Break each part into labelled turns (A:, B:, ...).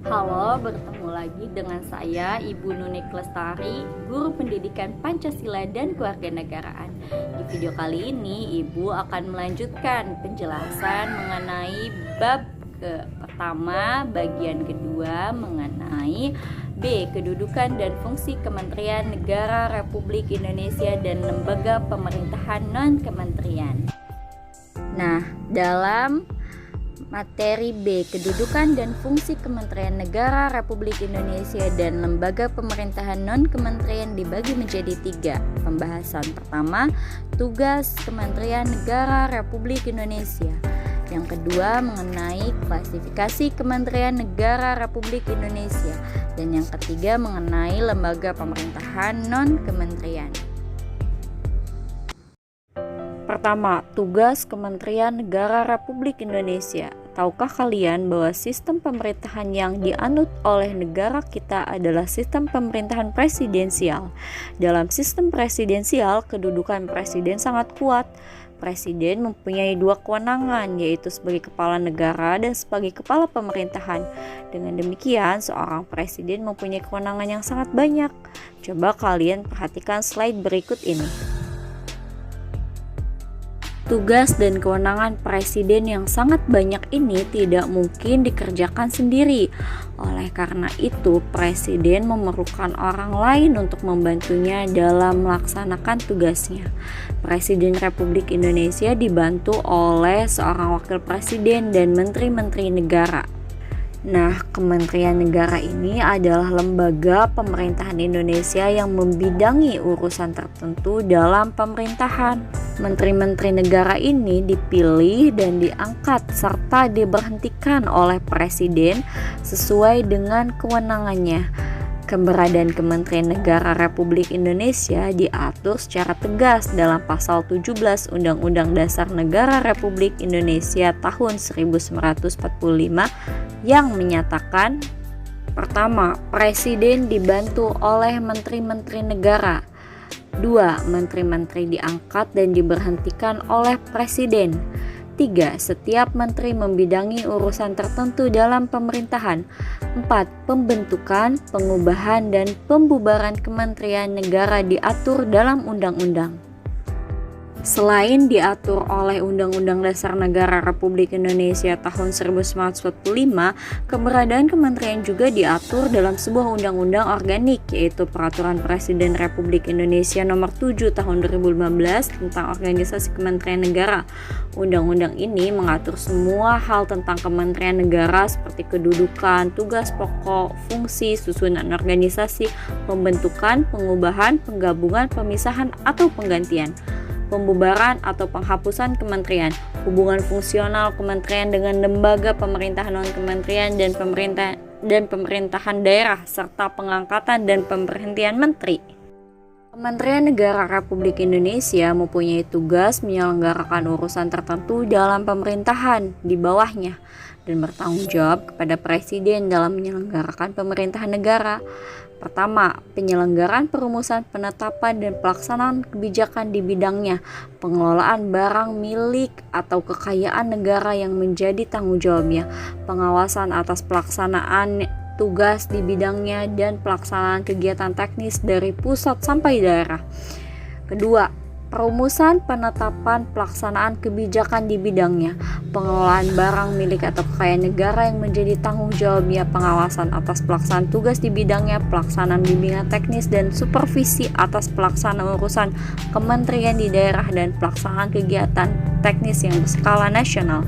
A: Halo, bertemu lagi dengan saya Ibu Nunik Lestari, Guru Pendidikan Pancasila dan Kewarganegaraan. Di video kali ini, Ibu akan melanjutkan penjelasan mengenai bab pertama, bagian kedua mengenai B. Kedudukan dan fungsi Kementerian Negara Republik Indonesia dan lembaga pemerintahan non-kementerian. Nah, dalam materi B, kedudukan dan fungsi Kementerian Negara Republik Indonesia dan lembaga pemerintahan non-kementerian dibagi menjadi 3. Pembahasan pertama, tugas Kementerian Negara Republik Indonesia. Yang kedua, mengenai klasifikasi Kementerian Negara Republik Indonesia. Dan yang ketiga, mengenai lembaga pemerintahan non-kementerian. Pertama, tugas Kementerian Negara Republik Indonesia. Tahukah kalian bahwa sistem pemerintahan yang dianut oleh negara kita adalah sistem pemerintahan presidensial? Dalam sistem presidensial, kedudukan presiden sangat kuat. Presiden mempunyai 2 kewenangan, yaitu sebagai kepala negara dan sebagai kepala pemerintahan. Dengan demikian, seorang presiden mempunyai kewenangan yang sangat banyak. Coba kalian perhatikan slide berikut ini. Tugas dan kewenangan presiden yang sangat banyak ini tidak mungkin dikerjakan sendiri. Oleh karena itu, presiden memerlukan orang lain untuk membantunya dalam melaksanakan tugasnya. Presiden Republik Indonesia dibantu oleh seorang wakil presiden dan menteri-menteri negara. Nah, Kementerian Negara ini adalah lembaga pemerintahan Indonesia yang membidangi urusan tertentu dalam pemerintahan. Menteri-menteri negara ini dipilih dan diangkat serta diberhentikan oleh presiden sesuai dengan kewenangannya. Keberadaan Kementerian Negara Republik Indonesia diatur secara tegas dalam pasal 17 Undang-Undang Dasar Negara Republik Indonesia tahun 1945 yang menyatakan, pertama, presiden dibantu oleh menteri-menteri negara. 2. Menteri-menteri diangkat dan diberhentikan oleh presiden. 3. Setiap menteri membidangi urusan tertentu dalam pemerintahan. 4. Pembentukan, pengubahan, dan pembubaran kementerian negara diatur dalam undang-undang. Selain diatur oleh Undang-Undang Dasar Negara Republik Indonesia tahun 1945, keberadaan kementerian juga diatur dalam sebuah undang-undang organik, yaitu Peraturan Presiden Republik Indonesia Nomor 7 Tahun 2015 tentang Organisasi Kementerian Negara. Undang-undang ini mengatur semua hal tentang kementerian negara seperti kedudukan, tugas pokok, fungsi, susunan organisasi, pembentukan, pengubahan, penggabungan, pemisahan, atau penggantian, pembubaran atau penghapusan kementerian, hubungan fungsional kementerian dengan lembaga pemerintahan non-kementerian dan pemerintahan daerah, serta pengangkatan dan pemberhentian menteri. Kementerian Negara Republik Indonesia mempunyai tugas menyelenggarakan urusan tertentu dalam pemerintahan di bawahnya dan bertanggung jawab kepada presiden dalam menyelenggarakan pemerintahan negara. Pertama, penyelenggaraan perumusan, penetapan, dan pelaksanaan kebijakan di bidangnya, pengelolaan barang milik atau kekayaan negara yang menjadi tanggung jawabnya, pengawasan atas pelaksanaan tugas di bidangnya, dan pelaksanaan kegiatan teknis dari pusat sampai daerah. Kedua, perumusan, penetapan, pelaksanaan kebijakan di bidangnya, pengelolaan barang milik atau kekayaan negara yang menjadi tanggung jawabnya, pengawasan atas pelaksanaan tugas di bidangnya, pelaksanaan bimbingan teknis dan supervisi atas pelaksanaan urusan kementerian di daerah, dan pelaksanaan kegiatan teknis yang berskala nasional.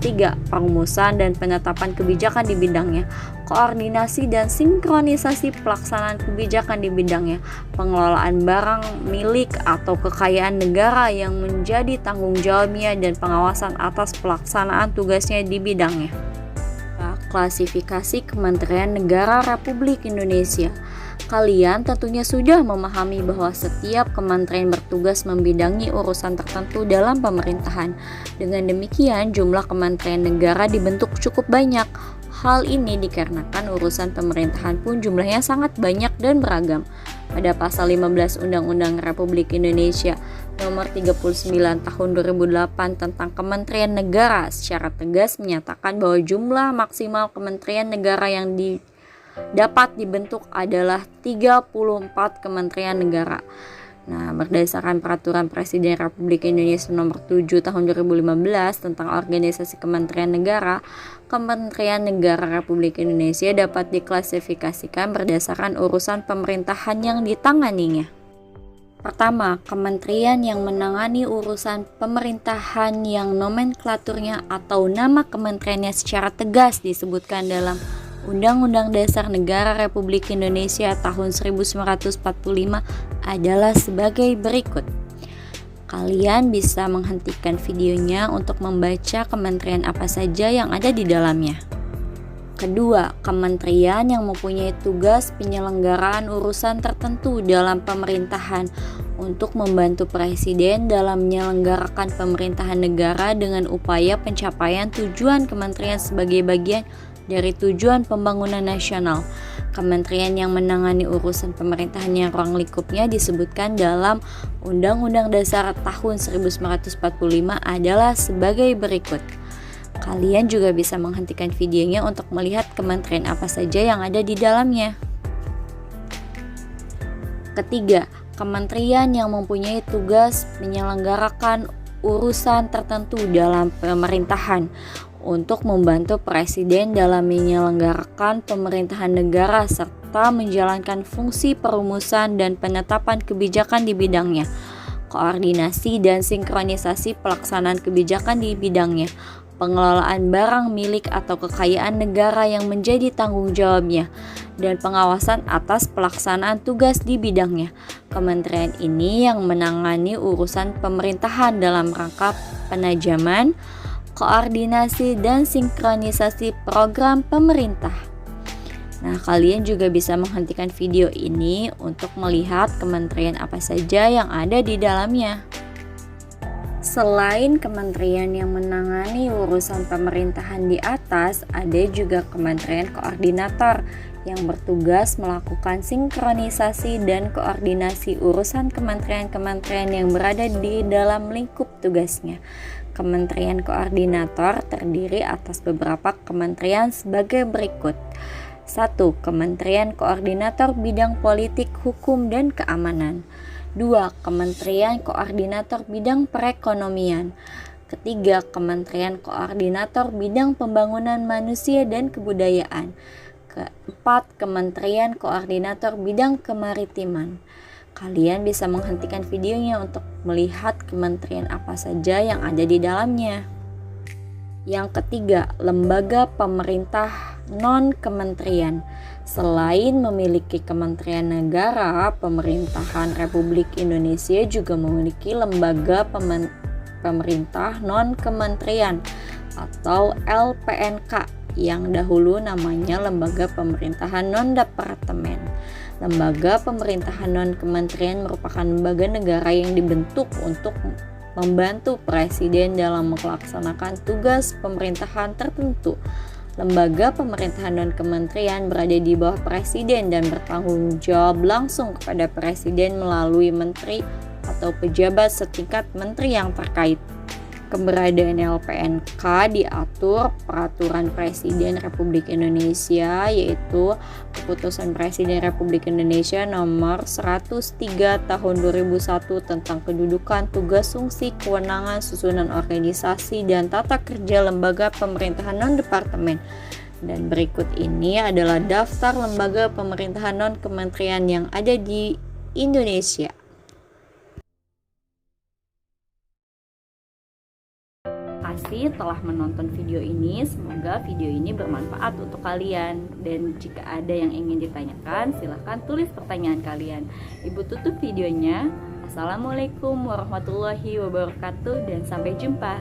A: Ketiga, perumusan dan penetapan kebijakan di bidangnya, koordinasi dan sinkronisasi pelaksanaan kebijakan di bidangnya, pengelolaan barang milik atau kekayaan negara yang menjadi tanggung jawabnya, dan pengawasan atas pelaksanaan tugasnya di bidangnya. Klasifikasi Kementerian Negara Republik Indonesia. Kalian tentunya sudah memahami bahwa setiap kementerian bertugas membidangi urusan tertentu dalam pemerintahan. Dengan demikian, jumlah kementerian negara dibentuk cukup banyak. Hal ini dikarenakan urusan pemerintahan pun jumlahnya sangat banyak dan beragam. Pada pasal 15 Undang-Undang Republik Indonesia Nomor 39 Tahun 2008 tentang Kementerian Negara secara tegas menyatakan bahwa jumlah maksimal kementerian negara yang dapat dibentuk adalah 34 kementerian negara. Nah, berdasarkan Peraturan Presiden Republik Indonesia Nomor 7 Tahun 2015 tentang Organisasi Kementerian Negara, Kementerian Negara Republik Indonesia dapat diklasifikasikan berdasarkan urusan pemerintahan yang ditanganinya. Pertama, kementerian yang menangani urusan pemerintahan yang nomenklaturnya atau nama kementeriannya secara tegas disebutkan dalam Undang-Undang Dasar Negara Republik Indonesia tahun 1945 adalah sebagai berikut. Kalian bisa menghentikan videonya untuk membaca kementerian apa saja yang ada di dalamnya. Kedua, kementerian yang mempunyai tugas penyelenggaraan urusan tertentu dalam pemerintahan untuk membantu presiden dalam menyelenggarakan pemerintahan negara dengan upaya pencapaian tujuan kementerian sebagai bagian dari tujuan pembangunan nasional. Kementerian yang menangani urusan pemerintahan yang ruang lingkupnya disebutkan dalam Undang-Undang Dasar tahun 1945 adalah sebagai berikut. Kalian juga bisa menghentikan videonya untuk melihat kementerian apa saja yang ada di dalamnya. Ketiga, kementerian yang mempunyai tugas menyelenggarakan urusan tertentu dalam pemerintahan untuk membantu presiden dalam menyelenggarakan pemerintahan negara serta menjalankan fungsi perumusan dan penetapan kebijakan di bidangnya, koordinasi dan sinkronisasi pelaksanaan kebijakan di bidangnya, pengelolaan barang milik atau kekayaan negara yang menjadi tanggung jawabnya, dan pengawasan atas pelaksanaan tugas di bidangnya. Kementerian ini yang menangani urusan pemerintahan dalam rangka penajaman, koordinasi dan sinkronisasi program pemerintah. Nah, kalian juga bisa menghentikan video ini untuk melihat kementerian apa saja yang ada di dalamnya. Selain kementerian yang menangani urusan pemerintahan di atas, ada juga kementerian koordinator yang bertugas melakukan sinkronisasi dan koordinasi urusan kementerian-kementerian yang berada di dalam lingkup tugasnya. Kementerian koordinator terdiri atas beberapa kementerian sebagai berikut. 1. Kementerian Koordinator Bidang Politik, Hukum, dan Keamanan. 2. Kementerian Koordinator Bidang Perekonomian. Ketiga, Kementerian Koordinator Bidang Pembangunan Manusia dan Kebudayaan. Keempat, Kementerian Koordinator Bidang Kemaritiman. Kalian bisa menghentikan videonya untuk melihat kementerian apa saja yang ada di dalamnya. Yang ketiga, lembaga pemerintah non-kementerian. Selain memiliki kementerian negara, pemerintahan Republik Indonesia juga memiliki lembaga pemerintah non-kementerian atau LPNK yang dahulu namanya Lembaga Pemerintahan Non-Departemen. Lembaga pemerintahan non-kementerian merupakan lembaga negara yang dibentuk untuk membantu presiden dalam melaksanakan tugas pemerintahan tertentu. Lembaga pemerintahan non-kementerian berada di bawah presiden dan bertanggung jawab langsung kepada presiden melalui menteri atau pejabat setingkat menteri yang terkait. Keberadaan LPNK diatur Peraturan Presiden Republik Indonesia, yaitu Keputusan Presiden Republik Indonesia Nomor 103 Tahun 2001 tentang kedudukan, tugas, fungsi, kewenangan, susunan organisasi, dan tata kerja lembaga pemerintahan non-departemen. Dan berikut ini adalah daftar lembaga pemerintahan non-kementerian yang ada di Indonesia. Telah menonton video ini, semoga video ini bermanfaat untuk kalian, dan jika ada yang ingin ditanyakan silahkan tulis pertanyaan kalian. Ibu tutup videonya. Assalamualaikum warahmatullahi wabarakatuh dan sampai jumpa.